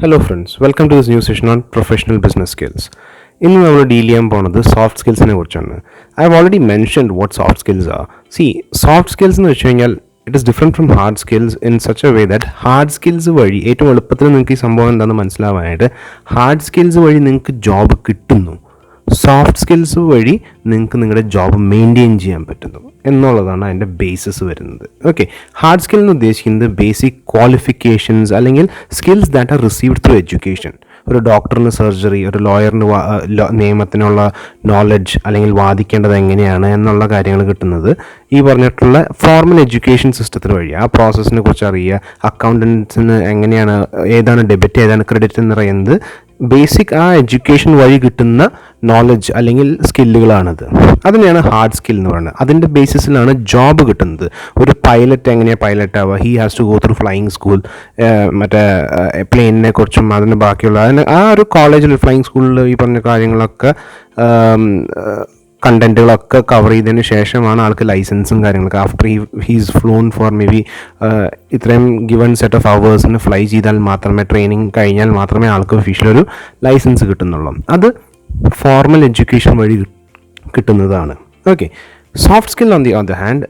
Hello friends, welcome to this new session on professional business skills. ഇന്ന് നമ്മൾ deal ചെയ്യാൻ പോകുന്നത് സോഫ്റ്റ് സ്കിൽസിനെ കുറിച്ചാണ്. I have already mentioned what soft skills are. Soft skills എന്ന് വെച്ച് കഴിഞ്ഞാൽ it is different from hard skills in such a way that hard skills വഴി ഏറ്റവും എളുപ്പത്തിൽ നിങ്ങൾക്ക് ഈ സംഭവം എന്താണെന്ന് മനസ്സിലാവാനായിട്ട് ഹാർഡ് സ്കിൽസ് വഴി നിങ്ങൾക്ക് ജോബ് കിട്ടുന്നു, സോഫ്റ്റ് സ്കിൽസ് വഴി നിങ്ങൾക്ക് നിങ്ങളുടെ ജോബ് മെയിൻറ്റെയിൻ ചെയ്യാൻ പറ്റുന്നു എന്നുള്ളതാണ് അതിൻ്റെ ബേസിസ് വരുന്നത്. ഓക്കെ, ഹാർഡ് സ്കിൽ എന്ന് ഉദ്ദേശിക്കുന്നത് ബേസിക് ക്വാളിഫിക്കേഷൻസ് അല്ലെങ്കിൽ skills that are received through education. ഒരു ഡോക്ടറിന് സർജറി, ഒരു ലോയറിന് നിയമത്തിനുള്ള നോളജ് അല്ലെങ്കിൽ വാദിക്കേണ്ടത് എങ്ങനെയാണ് എന്നുള്ള കാര്യങ്ങൾ കിട്ടുന്നത് ഈ പറഞ്ഞിട്ടുള്ള ഫോർമൽ എഡ്യൂക്കേഷൻ സിസ്റ്റത്തിന് വഴി. ആ പ്രോസസ്സിനെ കുറിച്ച് അറിയുക, അക്കൗണ്ടൻസിന് എങ്ങനെയാണ് ഏതാണ് ഡെബിറ്റ് ഏതാണ് ക്രെഡിറ്റ് എന്ന് പറയുന്നത് ബേസിക് ആ എഡ്യൂക്കേഷൻ വഴി കിട്ടുന്ന നോളജ് അല്ലെങ്കിൽ സ്കില്ലുകളാണത്. അതിനെയാണ് ഹാർഡ് സ്കിൽ എന്ന് പറയുന്നത്. അതിൻ്റെ ബേസിസിലാണ് ജോബ് കിട്ടുന്നത്. ഒരു പൈലറ്റ് എങ്ങനെയാണ് പൈലറ്റ് ആവുക? He has to go through flying school. മറ്റേ പ്ലെയിനിനെ കുറിച്ചും അതിന് ബാക്കിയുള്ള ആ ഒരു കോളേജിൽ ഫ്ലൈയിങ് സ്കൂളിൽ ഈ പറഞ്ഞ കാര്യങ്ങളൊക്കെ കണ്ടൻറ്റുകളൊക്കെ കവർ ചെയ്തതിന് ശേഷമാണ് ആൾക്ക് ലൈസൻസും കാര്യങ്ങളൊക്കെ. After he's flown for maybe ഇത്രയും ഗിവൺ സെറ്റ് ഓഫ് അവേഴ്സിന് ഫ്ലൈ ചെയ്താൽ മാത്രമേ, ട്രെയിനിങ് കഴിഞ്ഞാൽ മാത്രമേ ആൾക്ക് ഒഫീഷ്യൽ ഒരു ലൈസൻസ് കിട്ടുന്നുള്ളൂ. അത് ഫോർമൽ എഡ്യൂക്കേഷൻ വഴി കിട്ടുന്നതാണ്. Okay, soft skill on the other hand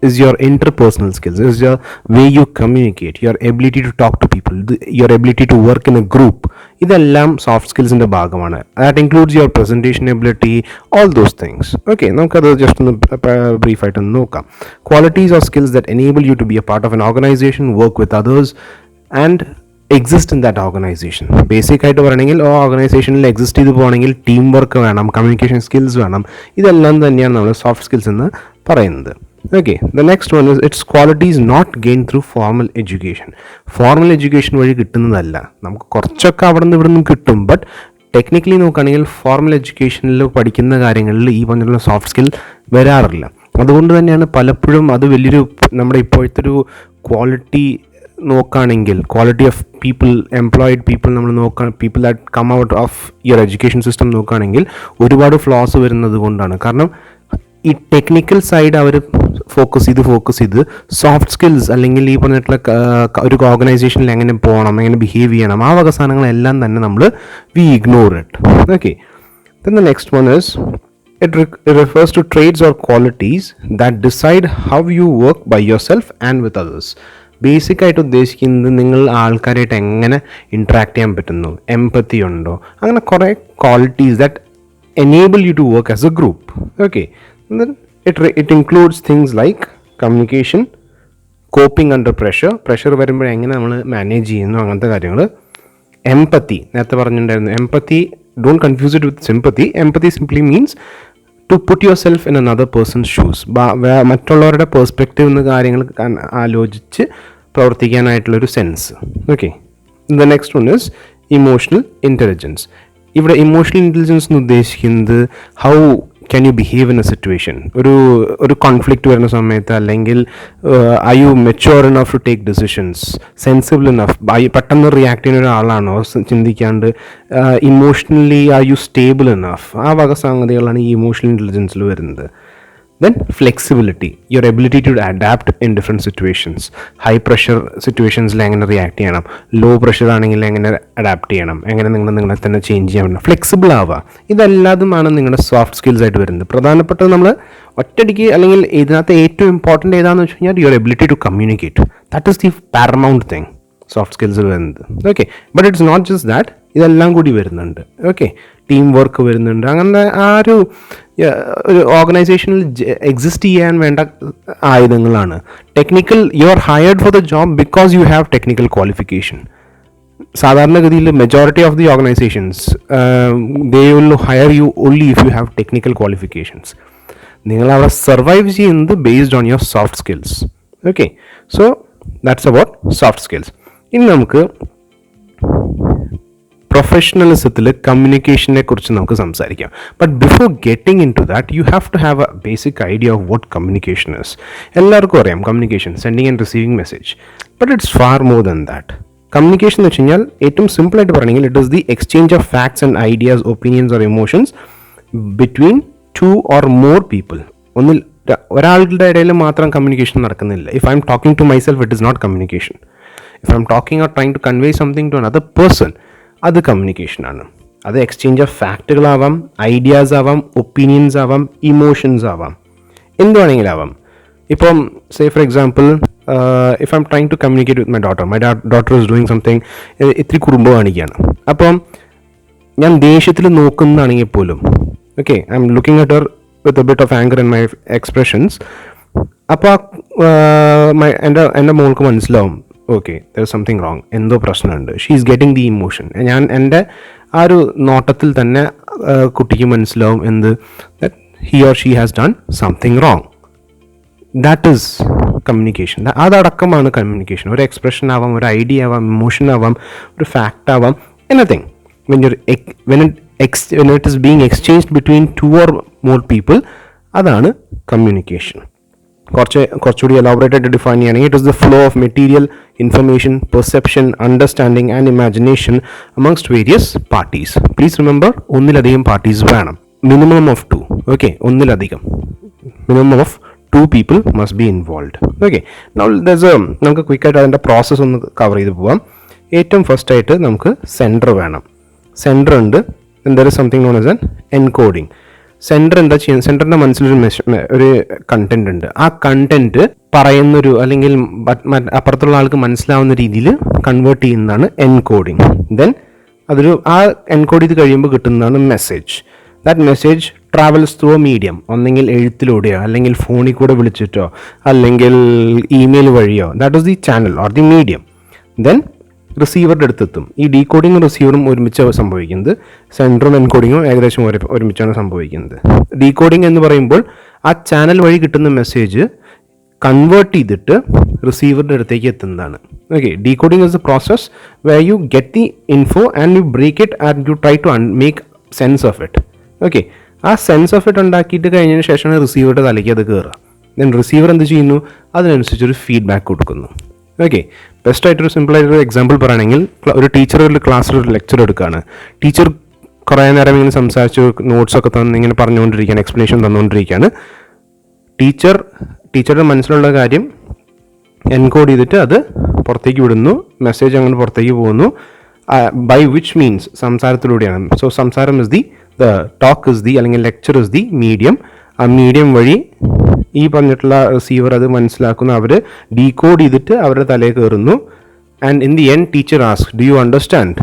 is your interpersonal skills, is your way you communicate, your ability to talk to people, your ability to work in a group. ഇതെല്ലാം soft സ്കിൽസിൻ്റെ ഭാഗമാണ്. That includes your presentation ability, all those things. Okay, നമുക്കത് just ഒന്ന് ബ്രീഫായിട്ടൊന്ന് നോക്കാം. Qualities or skills that enable you to be a part of an organization, work with others and exist in that organization. Basic ആയിട്ട് പറയണമെങ്കിൽ ആ ഓർഗനൈസേഷനിൽ exist ചെയ്ത് പോകണമെങ്കിൽ ടീം വർക്ക് വേണം, കമ്മ്യൂണിക്കേഷൻ സ്കിൽസ് വേണം. ഇതെല്ലാം തന്നെയാണ് നമ്മൾ സോഫ്റ്റ് സ്കിൽസ് എന്ന് പറയുന്നത്. Okay, the next one is its qualities not gained through formal education. Formal education വഴി കിട്ടുന്നതല്ല, നമുക്ക് കുറച്ചൊക്കെ അവിടെ നിന്ന് ഇവിടെ നിന്നും കിട്ടും. ബട്ട് ടെക്നിക്കലി നോക്കുകയാണെങ്കിൽ ഫോർമൽ എഡ്യൂക്കേഷനിൽ പഠിക്കുന്ന കാര്യങ്ങളിൽ ഈ പറഞ്ഞുള്ള സോഫ്റ്റ് സ്കിൽ വരാറില്ല. അതുകൊണ്ട് തന്നെയാണ് പലപ്പോഴും അത് വലിയൊരു നമ്മുടെ ഇപ്പോഴത്തെ ഒരു ക്വാളിറ്റി നോക്കുകയാണെങ്കിൽ, quality of people, employed people നമ്മൾ people that come out of your education system നോക്കുകയാണെങ്കിൽ ഒരുപാട് ഫ്ലോസ് വരുന്നത് കൊണ്ടാണ്. കാരണം ഈ ടെക്നിക്കൽ സൈഡ് അവർ ഫോക്കസ് ചെയ്ത് സോഫ്റ്റ് സ്കിൽസ് അല്ലെങ്കിൽ ഈ പറഞ്ഞിട്ടുള്ള ഒരു ഓർഗനൈസേഷനിൽ എങ്ങനെ പോകണം, എങ്ങനെ ബിഹേവ് ചെയ്യണം, ആ വക സാധനങ്ങളെല്ലാം തന്നെ നമ്മൾ we ignore it. Okay, then the next one is it refers to traits or qualities that decide how you work by yourself and with others. ബേസിക്കായിട്ട് ഉദ്ദേശിക്കുന്നത് നിങ്ങൾ ആൾക്കാരായിട്ട് എങ്ങനെ ഇൻട്രാക്ട് ചെയ്യാൻ പറ്റുന്നു, എംപത്തി ഉണ്ടോ, അങ്ങനെ കുറേ qualities that enable you to work as a group. Okay, and then it includes things like communication, coping under pressure വരുമ്പോൾ എങ്ങനെ നമ്മൾ മാനേജ് ചെയ്യുന്നു, അങ്ങനത്തെ കാര്യങ്ങൾ. എംപത്തി നേരത്തെ പറഞ്ഞിട്ടുണ്ടായിരുന്നു. Empathy, don't confuse it with sympathy. Empathy simply means to put yourself in another person's shoes. മറ്റുള്ളവരുടെ perspective എന്ന കാര്യങ്ങൾ ആലോചിച്ച് പ്രവർത്തിക്കാനായിട്ടുള്ളൊരു sense. Okay, the next one is emotional intelligence. ഇവിടെ ഇമോഷണൽ ഇൻ്റലിജൻസ് എന്ന് ഉദ്ദേശിക്കുന്നത് how can you behave in a situation. ഒരു conflict വരുന്ന സമയത്ത്, അല്ലെങ്കിൽ are you mature enough to take decisions, sensible enough, പെട്ടെന്ന് റിയാക്ട് ചെയ്യുന്ന ഒരാളാണോ ചിന്തിക്കാണ്ട്, emotionally are you stable enough, ആ വക സംഗതികളാണ് ഈ ഇമോഷണൽ ഇൻ്റലിജൻസിൽ വരുന്നത്. Then flexibility, your ability to adapt in different situations. High pressure situationസിൽ എങ്ങനെ റിയാക്ട് ചെയ്യണം, ലോ പ്രഷർ ആണെങ്കിൽ എങ്ങനെ അഡാപ്റ്റ് ചെയ്യണം, എങ്ങനെ നിങ്ങളെ തന്നെ ചേഞ്ച് ചെയ്യാൻ പറ്റണം, ഫ്ലെക്സിബിൾ ആവുക. ഇതെല്ലാതുമാണ് നിങ്ങളുടെ സോഫ്റ്റ് സ്കിൽസ് ആയിട്ട് വരുന്നത്. പ്രധാനപ്പെട്ടത് നമ്മൾ ഒറ്റയടിക്ക് അല്ലെങ്കിൽ ഇതിനകത്ത് ഏറ്റവും ഇമ്പോർട്ടൻ്റ് ഏതാണെന്ന് വെച്ച് കഴിഞ്ഞാൽ your ability to communicate. That is the paramount thing soft സ്കിൽസിൽ വരുന്നത്. Okay, but it's not just that, ഇതെല്ലാം കൂടി വരുന്നുണ്ട്. ഓക്കെ, ടീം വർക്ക് വരുന്നുണ്ട്. അങ്ങനെ ആ ഒരു ഓർഗനൈസേഷനിൽ എക്സിസ്റ്റ് ചെയ്യാൻ വേണ്ട ആയുധങ്ങളാണ്. Technical, you are hired for the job because you have technical qualification. സാധാരണഗതിയിൽ majority of the organisations they will hire you only if you have technical qualifications. നിങ്ങൾ അവിടെ സർവൈവ് ചെയ്യുന്നത് based on your soft skills. Okay, so that's about soft skills. ഇനി നമുക്ക് പ്രൊഫഷണലിസത്തിൽ കമ്മ്യൂണിക്കേഷനെ കുറിച്ച് നമുക്ക് സംസാരിക്കാം. But before getting into that you have to have a basic idea of what communication is. എല്ലാവർക്കും അറിയാം communication, sending and receiving message. But it's far more than that. Communication എന്ന് വെച്ച് കഴിഞ്ഞാൽ ഏറ്റവും സിമ്പിളായിട്ട് പറയണമെങ്കിൽ it is the exchange of facts and ideas, opinions or emotions between two or more people. ഒരാളുടെ ഇടയിൽ മാത്രം കമ്മ്യൂണിക്കേഷൻ നടക്കുന്നില്ല. If I'm talking to myself, it is not communication. If I'm talking or trying to convey something to another person, അത് കമ്മ്യൂണിക്കേഷനാണ്. അത് exchange of ഫാക്റ്റുകളാവാം, ideas ആവാം, opinions ആവാം, emotions ആവാം, എന്ത് വേണമെങ്കിലും ആവാം. ഇപ്പം say for example, if I'm trying to communicate with my daughter is doing something, ഇത്തിരി കുറുമ്പ് കാണിക്കുകയാണ്. അപ്പം ഞാൻ ദേഷ്യത്തിൽ നോക്കുന്നതാണെങ്കിൽ പോലും, okay, I'm looking at her with a bit of anger in my expressions. അപ്പോൾ എൻ്റെ മോൾക്ക് മനസ്സിലാവും, okay, there is something wrong, എന്തോ പ്രശ്നമുണ്ട്. She is getting the emotion. ഞാൻ എൻ്റെ ആ ഒരു നോട്ടത്തിൽ തന്നെ കുട്ടിക്ക് മനസ്സിലാവും എന്ത്, that he or she has done something wrong. That is communication. അതടക്കമാണ് കമ്മ്യൂണിക്കേഷൻ. ഒരു എക്സ്പ്രഷൻ ആവാം, ഒരു ഐഡിയ ആവാം, ഇമോഷൻ ആവാം, ഒരു ഫാക്റ്റ് ആവാം, anything. when it is being exchanged between two or more people, അതാണ് കമ്മ്യൂണിക്കേഷൻ. കുറച്ചുകൂടി എലാബറേറ്റഡ് ഡിഫൈൻ ചെയ്യുകയാണെങ്കിൽ, it is the flow of material, information, perception, understanding and imagination amongst various parties. Please remember, ഒന്നിലധികം parties വേണം. Minimum of 2. Okay, ഒന്നിലധികം, minimum of 2 people must be involved. Okay, now നമുക്ക് ക്വിക്കായിട്ട് അതിൻ്റെ process ഒന്ന് cover ചെയ്ത് പോവാം. ഏറ്റവും ഫസ്റ്റ് ആയിട്ട് നമുക്ക് സെൻഡർ വേണം. സെൻഡർ ഉണ്ട്, there is something known as an encoding. Sender എന്താ ചെയ്യുന്നത്? സെൻഡറിൻ്റെ മനസ്സിലൊരു ഒരു കണ്ടന്റ് ഉണ്ട്. ആ കണ്ടന്റ് പറയുന്നൊരു, അല്ലെങ്കിൽ അപ്പുറത്തുള്ള ആൾക്ക് മനസ്സിലാവുന്ന രീതിയിൽ കൺവേർട്ട് ചെയ്യുന്നതാണ് എൻകോഡിങ്. ദെൻ ആ എൻകോഡ് ചെയ്ത് കഴിയുമ്പോൾ കിട്ടുന്നതാണ് message. That message travels through a medium. ഒന്നെങ്കിൽ എഴുത്തിലൂടെയോ, അല്ലെങ്കിൽ ഫോണിൽ കൂടെ വിളിച്ചിട്ടോ, അല്ലെങ്കിൽ ഇമെയിൽ വഴിയോ. That is the channel or the medium. Then റിസീവറുടെ അടുത്തെത്തും. ഈ ഡീകോഡിങ്ങും റിസീവറും ഒരുമിച്ച് സംഭവിക്കുന്നത്. സെൻഡറും എൻകോഡിങ്ങും ഏകദേശം ഒരുമിച്ചാണ് സംഭവിക്കുന്നത്. ഡീകോഡിങ് എന്ന് പറയുമ്പോൾ ആ ചാനൽ വഴി കിട്ടുന്ന മെസ്സേജ് കൺവേർട്ട് ചെയ്തിട്ട് റിസീവറുടെ അടുത്തേക്ക് എത്തുന്നതാണ്. Okay, decoding is the process where you get the info and you break it and you try to make sense of it. Okay, ആ സെൻസ് ഓഫ് ഇറ്റ് ഉണ്ടാക്കിയിട്ട് കഴിഞ്ഞതിന് ശേഷമാണ് റിസീവറുടെ തലയ്ക്ക് അത് കയറുക. ദെൻ റിസീവർ എന്ത് ചെയ്യുന്നു? അതിനനുസരിച്ചൊരു ഫീഡ്ബാക്ക് കൊടുക്കുന്നു. ഓക്കെ, ബെസ്റ്റായിട്ടൊരു സിമ്പിളായിട്ടൊരു എക്സാമ്പിൾ പറയുകയാണെങ്കിൽ, ഒരു ടീച്ചർ ഒരു ക്ലാസ്സിൽ ഒരു ലെക്ചർ എടുക്കുകയാണ്. ടീച്ചർ കുറേ നേരം ഇങ്ങനെ സംസാരിച്ച് നോട്ട്സൊക്കെ ഇങ്ങനെ പറഞ്ഞുകൊണ്ടിരിക്കുകയാണ്, എക്സ്പ്ലനേഷൻ തന്നുകൊണ്ടിരിക്കുകയാണ്. ടീച്ചറുടെ മനസ്സിലുള്ള കാര്യം എൻകോഡ് ചെയ്തിട്ട് അത് പുറത്തേക്ക് വിടുന്നു. മെസ്സേജ് അങ്ങനെ പുറത്തേക്ക് പോകുന്നു. ബൈ വിച്ച് മീൻസ് സംസാരത്തിലൂടെയാണ്. സോ സംസാരം is the talk is the, അല്ലെങ്കിൽ ലെക്ചർ ഇസ് ദി മീഡിയം. ആ മീഡിയം വഴി ഈ പറഞ്ഞിട്ടുള്ള റിസീവർ അത് മനസ്സിലാക്കുന്നു. അവർ ഡീകോഡ് ചെയ്തിട്ട് അവരുടെ തലയിൽ കയറുന്നു. And in the end teacher ask, do you understand?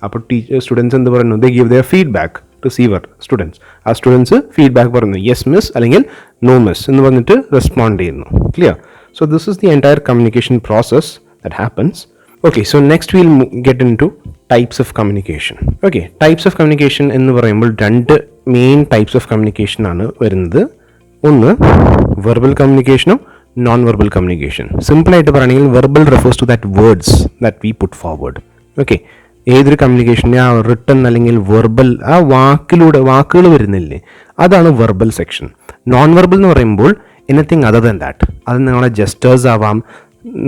അപ്പോൾ സ്റ്റുഡൻസ് എന്ത് പറയുന്നു? They give their feedback. Receiver students, ആ സ്റ്റുഡൻസ് ഫീഡ്ബാക്ക് പറയുന്നു, യെസ് മിസ് അല്ലെങ്കിൽ നോ മിസ് എന്ന് പറഞ്ഞിട്ട് റെസ്പോണ്ട് ചെയ്യുന്നു. Clear? So this is the entire communication process that happens. Okay, so next we'll get into types of communication. Okay, types of communication എന്ന് പറയുമ്പോൾ രണ്ട് main types of communication ആണ് വരുന്നത്. ഒന്ന് വെർബൽ കമ്മ്യൂണിക്കേഷനും നോൺ വെർബൽ കമ്മ്യൂണിക്കേഷൻ. സിമ്പിളായിട്ട് പറയുകയാണെങ്കിൽ verbal refers to that words that we put forward. Okay, ഏതൊരു കമ്മ്യൂണിക്കേഷൻ്റെ ആ റിട്ടൺ അല്ലെങ്കിൽ വെർബൽ, ആ വാക്കുകൾ വരുന്നില്ലേ, അതാണ് വെർബൽ സെക്ഷൻ. നോൺ വെർബൽ എന്ന് പറയുമ്പോൾ എനിത്തിങ് അതർ ദാൻ ദാറ്റ്. അത് നിങ്ങളുടെ ജസ്റ്റേഴ്സ് ആവാം,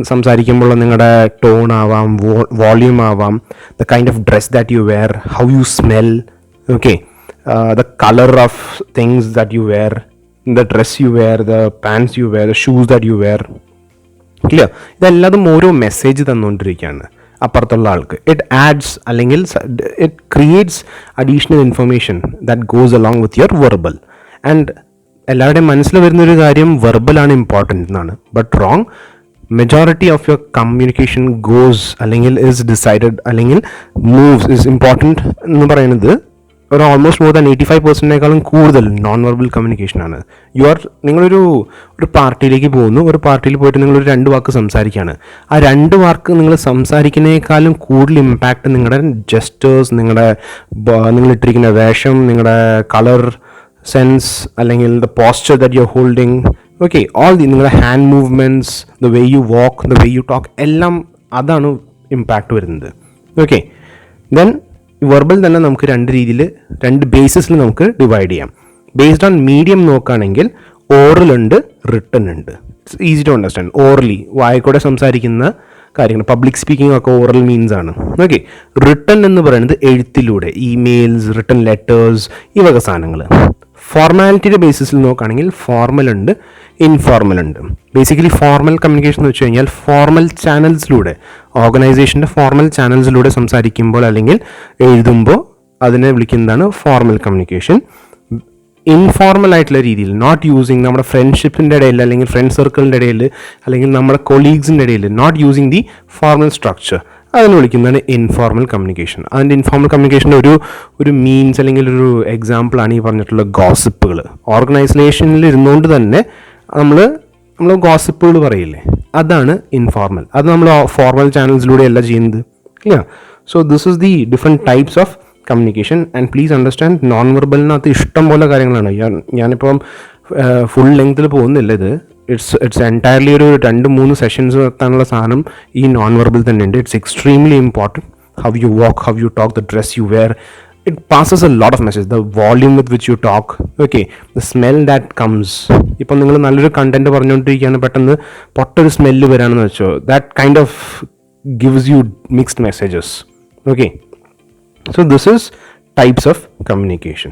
സംസാരിക്കുമ്പോൾ നിങ്ങളുടെ ടോൺ ആവാം, വോള്യൂം ആവാം, the kind of dress that you wear, how you smell, okay, the colour of things that you wear, the dress you wear, the pants you wear, the shoes that you wear. Clear? ഇതെല്ലാതും ഓരോ message തന്നുകൊണ്ടിരിക്കുകയാണ് അപ്പുറത്തുള്ള ആൾക്ക്. It adds അല്ലെങ്കിൽ it creates additional information that goes along with your verbal. And എല്ലാവരുടെയും മനസ്സിൽ വരുന്നൊരു കാര്യം വെർബലാണ് ഇമ്പോർട്ടൻ്റ് എന്നാണ്. But wrong. Majority of your communication goes അല്ലെങ്കിൽ ഇസ് ഡിസൈഡഡ് അല്ലെങ്കിൽ മൂവ്സ് ഇസ് ഇമ്പോർട്ടൻറ്റ് എന്ന് പറയുന്നത് ഒരു ഓൾമോസ്റ്റ് മോർ ദാൻ 85%-നേക്കാളും കൂടുതൽ നോൺ വെർബൽ കമ്മ്യൂണിക്കേഷനാണ്. നിങ്ങളൊരു പാർട്ടിയിലേക്ക് പോകുന്നു. ഒരു പാർട്ടിയിൽ പോയിട്ട് നിങ്ങളൊരു 2 വാക്ക് സംസാരിക്കുകയാണ്. ആ 2 വാക്ക് നിങ്ങൾ സംസാരിക്കുന്നതിനേക്കാളും കൂടുതൽ ഇമ്പാക്റ്റ് നിങ്ങളുടെ ജസ്റ്റേഴ്സ്, നിങ്ങളിട്ടിരിക്കുന്ന വേഷം, നിങ്ങളുടെ കളർ സെൻസ്, അല്ലെങ്കിൽ the posture that you are holding, okay, നിങ്ങളുടെ hand movements, the way you walk, the way you talk, എല്ലാം അതാണ് ഇമ്പാക്റ്റ് വരുന്നത്. ഓക്കെ, ദെൻ വെർബൽ തന്നെ നമുക്ക് 2 ബേസിസിൽ നമുക്ക് ഡിവൈഡ് ചെയ്യാം. ബേസ്ഡ് ഓൺ മീഡിയം നോക്കുകയാണെങ്കിൽ ഓറൽ ഉണ്ട്, റിട്ടൺ ഉണ്ട്. It's easy to understand. Orally വായിക്കൂടെ സംസാരിക്കുന്ന കാര്യങ്ങൾ, പബ്ലിക് സ്പീക്കിംഗ് ഒക്കെ ഓറൽ മീൻസ് ആണ്. ഓക്കെ, റിട്ടൺ എന്ന് പറയുന്നത് എഴുത്തിലൂടെ, ഇമെയിൽസ്, റിട്ടൺ ലെറ്റേഴ്സ്, ഈ വക സാധനങ്ങൾ. ഫോർമാലിറ്റിയുടെ ബേസിസിൽ നോക്കുകയാണെങ്കിൽ ഫോർമൽ ഉണ്ട്, ഇൻഫോർമൽ ഉണ്ട്. ബേസിക്കലി ഫോർമൽ കമ്മ്യൂണിക്കേഷൻ എന്ന് വെച്ച് കഴിഞ്ഞാൽ ഫോർമൽ ചാനൽസിലൂടെ, ഓർഗനൈസേഷൻ്റെ ഫോർമൽ ചാനൽസിലൂടെ സംസാരിക്കുമ്പോൾ അല്ലെങ്കിൽ എഴുതുമ്പോൾ അതിനെ വിളിക്കുന്നതാണ് ഫോർമൽ കമ്മ്യൂണിക്കേഷൻ. ഇൻഫോർമൽ ആയിട്ടുള്ള രീതിയിൽ, നോട്ട് യൂസിങ് നമ്മുടെ ഫ്രണ്ട്ഷിപ്പിൻ്റെ ഇടയിൽ അല്ലെങ്കിൽ ഫ്രണ്ട് സർക്കിളിൻ്റെ ഇടയിൽ അല്ലെങ്കിൽ നമ്മുടെ കൊളീഗ്സിൻ്റെ ഇടയിൽ, not using the formal structure, അതിന് വിളിക്കുന്നതാണ് ഇൻഫോർമൽ കമ്മ്യൂണിക്കേഷൻ. അതിൻ്റെ ഇൻഫോർമൽ കമ്മ്യൂണിക്കേഷൻ്റെ ഒരു മീൻസ് അല്ലെങ്കിൽ ഒരു എക്സാമ്പിളാണ് ഈ പറഞ്ഞിട്ടുള്ള ഗോസിപ്പുകൾ. ഓർഗനൈസേഷനിൽ ഇരുന്നുകൊണ്ട് തന്നെ നമ്മൾ ഗോസിപ്പുകൾ പറയില്ലേ, അതാണ് ഇൻഫോർമൽ. അത് നമ്മൾ ഫോർമൽ ചാനൽസിലൂടെ അല്ല ചെയ്യുന്നത്. Clear? So this is the different types of communication. And please understand, non വെർബലിനകത്ത് ഇഷ്ടം പോലെ കാര്യങ്ങളാണ്. ഞാനിപ്പം ഫുൾ ലെങ്ത്തിൽ പോകുന്നില്ല. ഇത് ഇറ്റ്സ് എൻറ്റയർലി ഒരു 2-3 സെഷൻസ് നടത്താനുള്ള സാധനം ഈ നോൺ വെർബൽ തന്നെ ഉണ്ട്. It's extremely important. How you walk, how you talk, the dress you wear, it passes a lot of message. The volume with which you talk, okay, the smell that comes. ഇപ്പം നിങ്ങൾ നല്ലൊരു content പറഞ്ഞുകൊണ്ടിരിക്കുകയാണ്, പെട്ടെന്ന് പൊട്ടൊരു smell വരാണെന്ന് വെച്ചോ, that kind of gives you mixed messages. Okay, so this is types of communication.